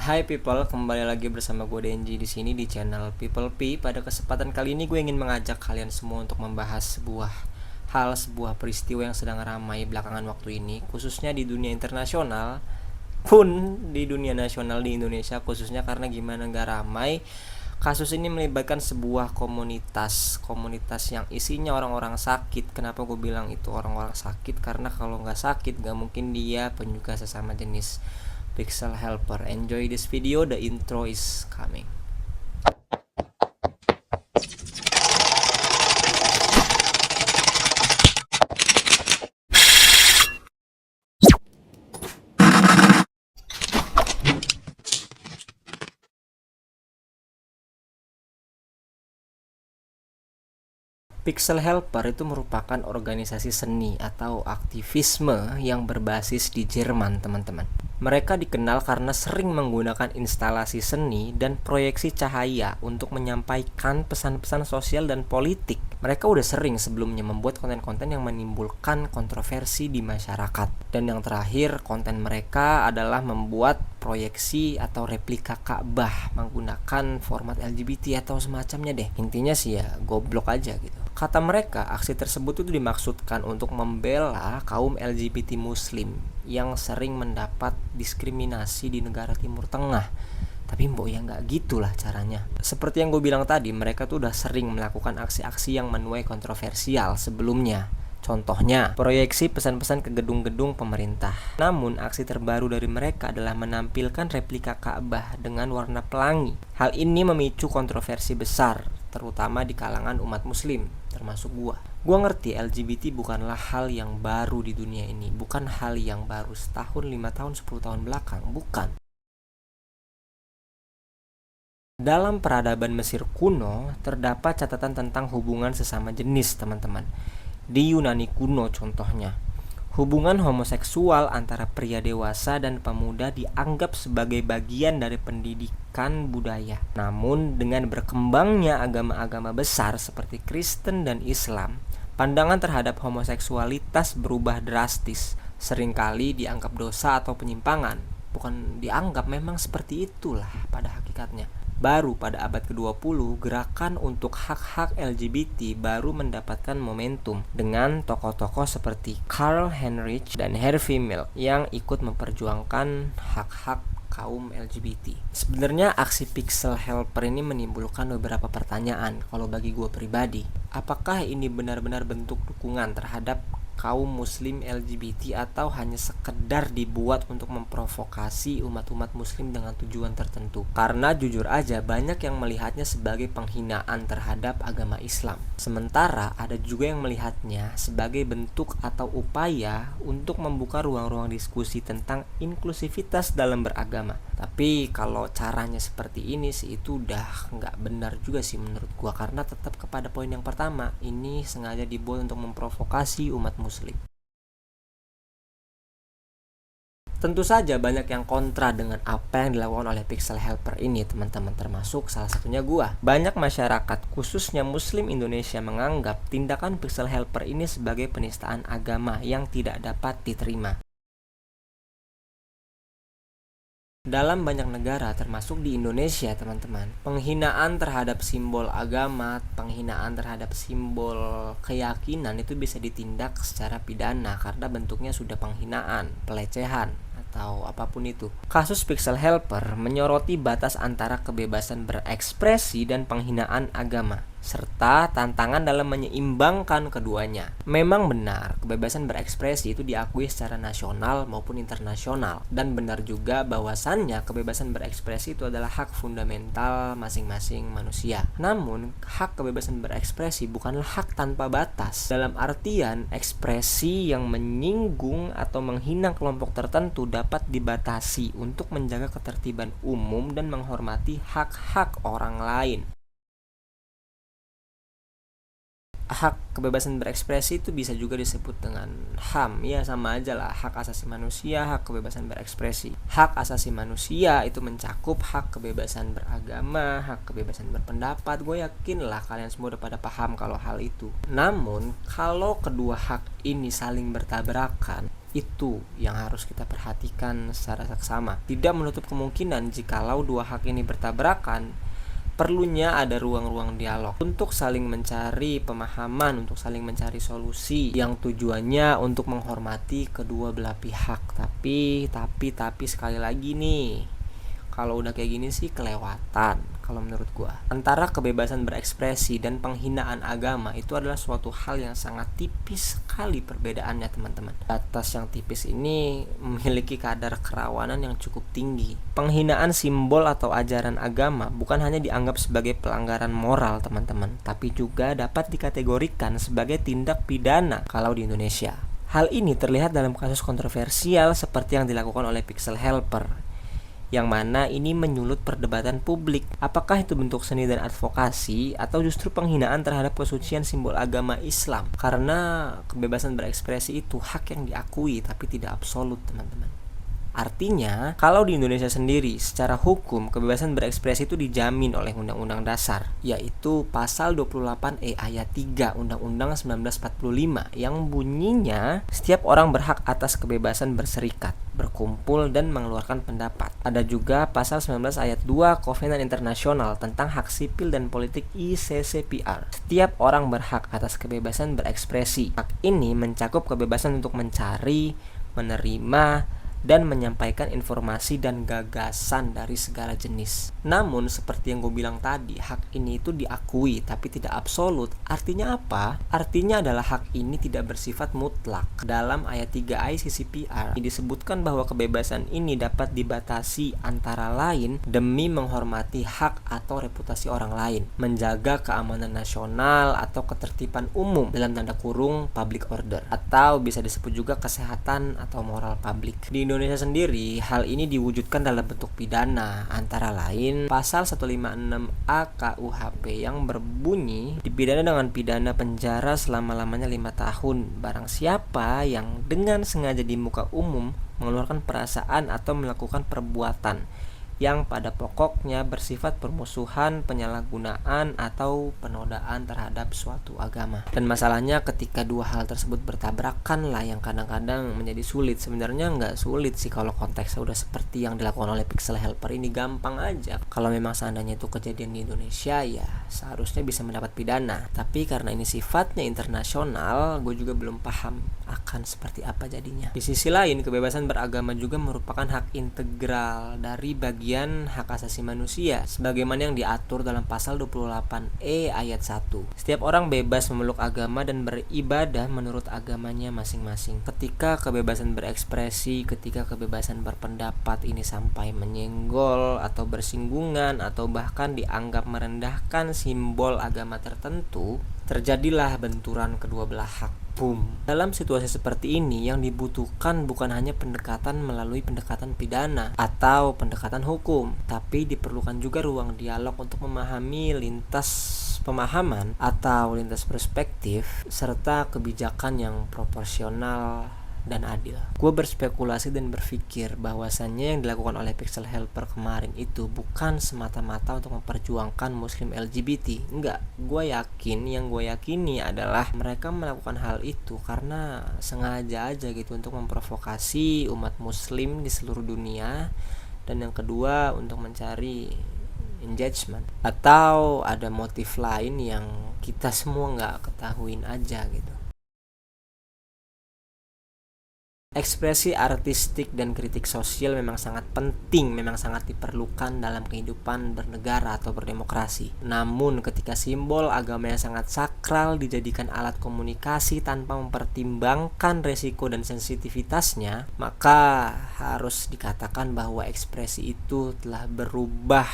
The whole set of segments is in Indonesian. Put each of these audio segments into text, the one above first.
Hai people, kembali lagi bersama gue Denji di sini di channel People P. Pada kesempatan kali ini gue ingin mengajak kalian semua untuk membahas sebuah peristiwa yang sedang ramai belakangan waktu ini, khususnya di dunia internasional pun di dunia nasional di Indonesia khususnya, karena gimana gak ramai. Kasus ini melibatkan sebuah komunitas yang isinya orang-orang sakit. Kenapa gue bilang itu orang-orang sakit? Karena kalau nggak sakit gak mungkin dia penyuka sesama jenis. Pixel Helper. Enjoy this video, the intro is coming. Pixel Helper itu merupakan organisasi seni atau aktivisme yang berbasis di Jerman, teman-teman. Mereka dikenal karena sering menggunakan instalasi seni dan proyeksi cahaya untuk menyampaikan pesan-pesan sosial dan politik. Mereka udah sering sebelumnya membuat konten-konten yang menimbulkan kontroversi di masyarakat. Dan yang terakhir, konten mereka adalah membuat proyeksi atau replika Ka'bah menggunakan format LGBT atau semacamnya deh. Intinya sih ya goblok aja gitu. Kata mereka, aksi tersebut itu dimaksudkan untuk membela kaum LGBT Muslim yang sering mendapat diskriminasi di negara Timur Tengah. Tapi mbok ya nggak gitulah caranya. Seperti yang gue bilang tadi, mereka tuh udah sering melakukan aksi-aksi yang menuai kontroversial sebelumnya. Contohnya, proyeksi pesan-pesan ke gedung-gedung pemerintah. Namun, aksi terbaru dari mereka adalah menampilkan replika Ka'bah dengan warna pelangi. Hal ini memicu kontroversi besar, terutama di kalangan umat muslim, termasuk gua. Gua ngerti LGBT bukanlah hal yang baru di dunia ini, bukan hal yang baru setahun, 5 tahun, 10 tahun belakang, bukan. Dalam peradaban Mesir kuno, terdapat catatan tentang hubungan sesama jenis, teman-teman. Di Yunani kuno contohnya, hubungan homoseksual antara pria dewasa dan pemuda dianggap sebagai bagian dari pendidikan budaya. Namun, dengan berkembangnya agama-agama besar seperti Kristen dan Islam, pandangan terhadap homoseksualitas berubah drastis. Seringkali dianggap dosa atau penyimpangan. Bukan dianggap, memang seperti itulah pada hakikatnya. Baru pada abad ke-20, gerakan untuk hak-hak LGBT baru mendapatkan momentum dengan tokoh-tokoh seperti Karl Heinrich dan Harvey Milk yang ikut memperjuangkan hak-hak kaum LGBT. Sebenarnya aksi Pixel Helper ini menimbulkan beberapa pertanyaan kalau bagi gue pribadi. Apakah ini benar-benar bentuk dukungan terhadap kaum muslim LGBT atau hanya sekedar dibuat untuk memprovokasi umat-umat muslim dengan tujuan tertentu? Karena jujur aja banyak yang melihatnya sebagai penghinaan terhadap agama Islam. Sementara ada juga yang melihatnya sebagai bentuk atau upaya untuk membuka ruang-ruang diskusi tentang inklusivitas dalam beragama. Tapi kalau caranya seperti ini sih itu udah nggak benar juga sih menurut gua, karena tetap kepada poin yang pertama, ini sengaja dibuat untuk memprovokasi umat muslim. Tentu saja banyak yang kontra dengan apa yang dilakukan oleh Pixel Helper ini, teman-teman, termasuk salah satunya gua. Banyak masyarakat, khususnya muslim Indonesia, menganggap tindakan Pixel Helper ini sebagai penistaan agama yang tidak dapat diterima. Dalam banyak negara termasuk di Indonesia, teman-teman, penghinaan terhadap simbol agama, penghinaan terhadap simbol keyakinan itu bisa ditindak secara pidana karena bentuknya sudah penghinaan, pelecehan, atau apapun itu. Kasus Pixel Helper menyoroti batas antara kebebasan berekspresi dan penghinaan agama, serta tantangan dalam menyeimbangkan keduanya. Memang benar, kebebasan berekspresi itu diakui secara nasional maupun internasional, dan benar juga bahwasannya kebebasan berekspresi itu adalah hak fundamental masing-masing manusia. Namun, hak kebebasan berekspresi bukanlah hak tanpa batas. Dalam artian, ekspresi yang menyinggung atau menghina kelompok tertentu dapat dibatasi untuk menjaga ketertiban umum dan menghormati hak-hak orang lain. Hak kebebasan berekspresi itu bisa juga disebut dengan HAM, ya sama aja lah, hak asasi manusia, hak kebebasan berekspresi. Hak asasi manusia itu mencakup hak kebebasan beragama, hak kebebasan berpendapat. Gue yakin lah kalian semua udah pada paham kalau hal itu. Namun kalau kedua hak ini saling bertabrakan, Itu yang harus kita perhatikan secara seksama. Tidak menutup kemungkinan jikalau dua hak ini bertabrakan, perlunya ada ruang-ruang dialog untuk saling mencari pemahaman, untuk saling mencari solusi yang tujuannya untuk menghormati kedua belah pihak. Tapi sekali lagi nih, kalau udah kayak gini sih kelewatan kalau menurut gua. Antara kebebasan berekspresi dan penghinaan agama itu adalah suatu hal yang sangat tipis sekali perbedaannya, teman-teman. Batas yang tipis ini memiliki kadar kerawanan yang cukup tinggi. Penghinaan simbol atau ajaran agama bukan hanya dianggap sebagai pelanggaran moral, teman-teman, tapi juga dapat dikategorikan sebagai tindak pidana kalau di Indonesia. Hal ini terlihat dalam kasus kontroversial seperti yang dilakukan oleh Pixel Helper, yang mana ini menyulut perdebatan publik. Apakah itu bentuk seni dan advokasi atau justru penghinaan terhadap kesucian simbol agama Islam? Karena kebebasan berekspresi itu hak yang diakui tapi tidak absolut, teman-teman. Artinya, kalau di Indonesia sendiri, secara hukum kebebasan berekspresi itu dijamin oleh Undang-Undang Dasar, yaitu pasal 28E ayat 3 Undang-Undang 1945 yang bunyinya setiap orang berhak atas kebebasan berserikat, berkumpul dan mengeluarkan pendapat. Ada juga pasal 19 ayat 2 Kovenan Internasional tentang Hak Sipil dan Politik ICCPR. Setiap orang berhak atas kebebasan berekspresi. Hak ini mencakup kebebasan untuk mencari, menerima, dan menyampaikan informasi dan gagasan dari segala jenis. Namun seperti yang gue bilang tadi, hak ini itu diakui tapi tidak absolut. Artinya apa? Artinya adalah hak ini tidak bersifat mutlak. Dalam ayat 3 ICCPR disebutkan bahwa kebebasan ini dapat dibatasi antara lain demi menghormati hak atau reputasi orang lain, menjaga keamanan nasional atau ketertiban umum dalam tanda kurung public order, atau bisa disebut juga kesehatan atau moral publik. Di Indonesia sendiri, hal ini diwujudkan dalam bentuk pidana, antara lain pasal 156A KUHP yang berbunyi dipidana dengan pidana penjara selama-lamanya 5 tahun barang siapa yang dengan sengaja di muka umum mengeluarkan perasaan atau melakukan perbuatan yang pada pokoknya bersifat permusuhan, penyalahgunaan, atau penodaan terhadap suatu agama. Dan masalahnya ketika dua hal tersebut bertabrakan lah yang kadang-kadang menjadi sulit. Sebenarnya nggak sulit sih kalau konteksnya udah seperti yang dilakukan oleh Pixel Helper ini, gampang aja. Kalau memang seandainya itu kejadian di Indonesia, ya seharusnya bisa mendapat pidana. Tapi karena ini sifatnya internasional, gue juga belum paham akan seperti apa jadinya. Di sisi lain, kebebasan beragama juga merupakan hak integral dari bagian hak asasi manusia sebagaimana yang diatur dalam pasal 28E ayat 1. Setiap orang bebas memeluk agama dan beribadah menurut agamanya masing-masing. Ketika kebebasan berekspresi, ketika kebebasan berpendapat ini sampai menyenggol atau bersinggungan atau bahkan dianggap merendahkan simbol agama tertentu, terjadilah benturan kedua belah hak. Boom. Dalam situasi seperti ini yang dibutuhkan bukan hanya pendekatan melalui pendekatan pidana atau pendekatan hukum, tapi diperlukan juga ruang dialog untuk memahami lintas pemahaman atau lintas perspektif serta kebijakan yang proporsional dan adil. Gue berspekulasi dan berpikir bahwasannya yang dilakukan oleh Pixel Helper kemarin itu bukan semata-mata untuk memperjuangkan muslim LGBT. Enggak, gue yakini adalah mereka melakukan hal itu karena sengaja aja gitu untuk memprovokasi umat muslim di seluruh dunia, dan yang kedua untuk mencari engagement, atau ada motif lain yang kita semua nggak ketahuin aja gitu. Ekspresi artistik dan kritik sosial memang sangat penting, memang sangat diperlukan dalam kehidupan bernegara atau berdemokrasi. Namun ketika simbol agama yang sangat sakral dijadikan alat komunikasi tanpa mempertimbangkan resiko dan sensitivitasnya, maka harus dikatakan bahwa ekspresi itu telah berubah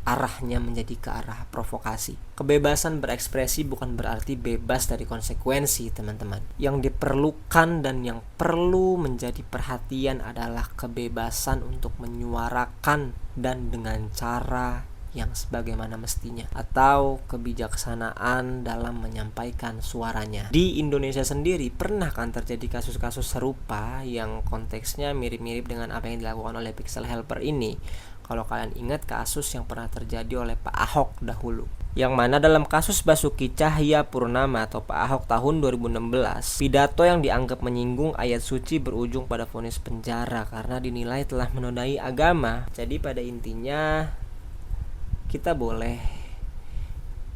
arahnya menjadi ke arah provokasi. Kebebasan berekspresi bukan berarti bebas dari konsekuensi, teman-teman. Yang diperlukan dan yang perlu menjadi perhatian adalah kebebasan untuk menyuarakan dan dengan cara yang sebagaimana mestinya, atau kebijaksanaan dalam menyampaikan suaranya. Di Indonesia sendiri pernah kan terjadi kasus-kasus serupa yang konteksnya mirip-mirip dengan apa yang dilakukan oleh Pixel Helper ini. Kalau kalian ingat kasus yang pernah terjadi oleh Pak Ahok dahulu. Yang mana dalam kasus Basuki Cahayapurnama atau Pak Ahok tahun 2016, pidato yang dianggap menyinggung ayat suci berujung pada vonis penjara karena dinilai telah menodai agama. Jadi pada intinya kita boleh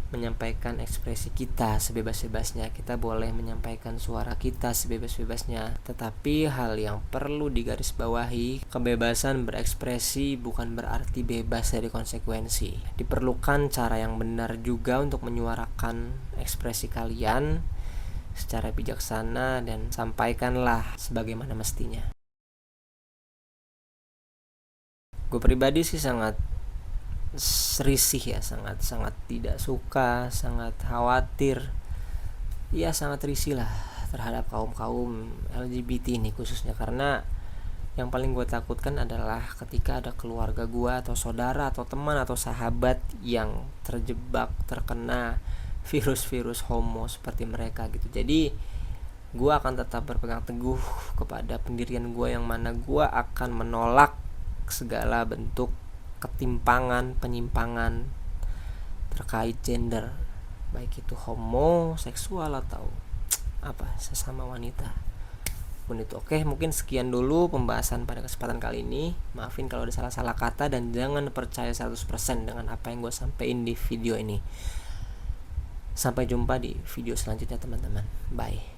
menyampaikan ekspresi kita sebebas-bebasnya, kita boleh menyampaikan suara kita sebebas-bebasnya. Tetapi hal yang perlu digarisbawahi, kebebasan berekspresi bukan berarti bebas dari konsekuensi. Diperlukan cara yang benar juga untuk menyuarakan ekspresi kalian secara bijaksana dan sampaikanlah sebagaimana mestinya. Gue pribadi sih sangat risih ya, sangat tidak suka, sangat khawatir, ya sangat risih lah terhadap kaum LGBT ini khususnya, karena yang paling gue takutkan adalah ketika ada keluarga gue atau saudara atau teman atau sahabat yang terkena virus homo seperti mereka gitu. Jadi gue akan tetap berpegang teguh kepada pendirian gue, yang mana gue akan menolak segala bentuk ketimpangan, penyimpangan terkait gender, baik itu homoseksual atau sesama wanita pun itu. Oke, mungkin sekian dulu pembahasan pada kesempatan kali ini. Maafin kalau ada salah-salah kata dan jangan percaya 100% dengan apa yang gue sampaikan di video ini. Sampai jumpa di video selanjutnya teman-teman. Bye.